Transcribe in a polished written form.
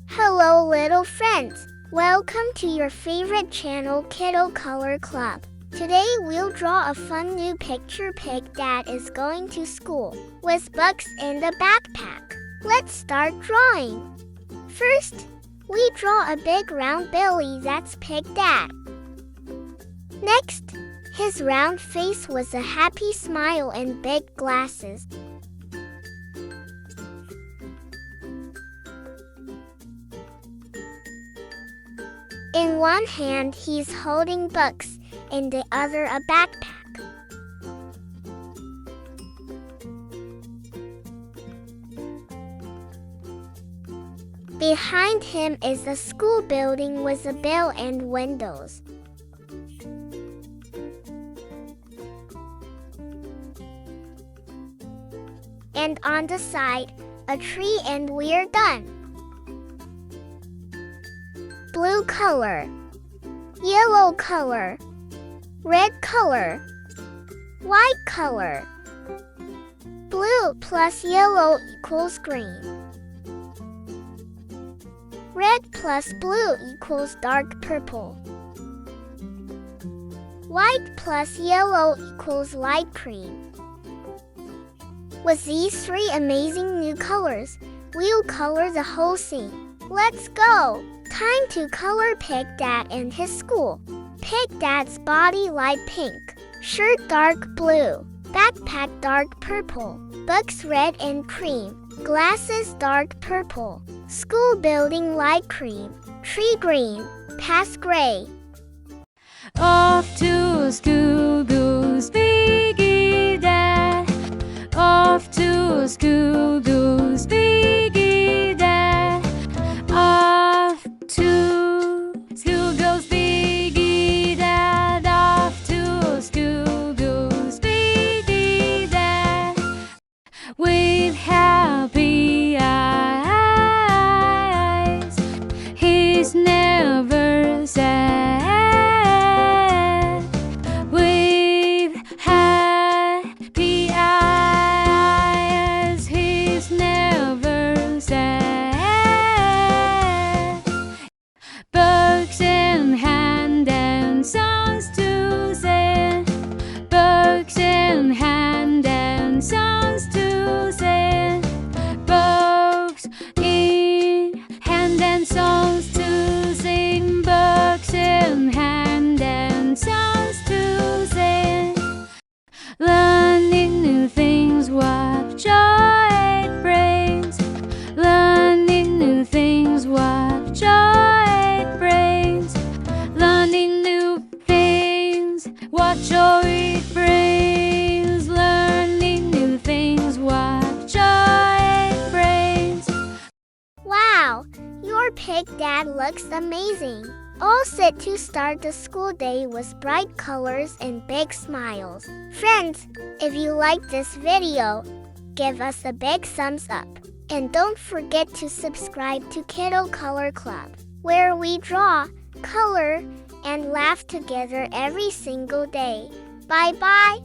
Hello little friends, welcome to your favorite channel Kiddo Color Club. Today we'll draw a fun new picture pig that is going to school with books and a backpack. Let's start drawing. First, we draw a big round belly that's Pig Dad. Next, his round face was a happy smile and big glasses. In one hand he's holding books, in the other a backpack. Behind him is a school building with a bell and windows. And on the side, a tree, and we're done. Blue color, yellow color, red color, white color. Blue plus yellow equals green. Red plus blue equals dark purple. White plus yellow equals light cream. With these three amazing new colors, we'll color the whole scene. Let's go! Time to color Pig Dad and his school. Pig Dad's body light pink, shirt dark blue, backpack dark purple, books red and cream, glasses dark purple, school building light cream, tree green, path gray. Off to school goes Piggy Dad. Off to school goes Piggy Dad. Off to school goes Piggy Dad. Off to school goes Piggy Dad. With happy eyes, he's never sad. With happy eyes, he's never sad. Books in hand and songs to sing. Books in hand and songs to sing. Books in hand and songs to sing. Books in hand and songs to sing. Learning new things, what joy it brings. Learning new things, what joy it brings. Learning new things, what joy it brings. Learning new things, what joy it brings. Wow, your Pig Dad looks amazing. All set to start the school day with bright colors and big smiles. Friends, if you like this video, give us a big thumbs up. And don't forget to subscribe to Kiddo Color Club, where we draw, color, and laugh together every single day. Bye-bye.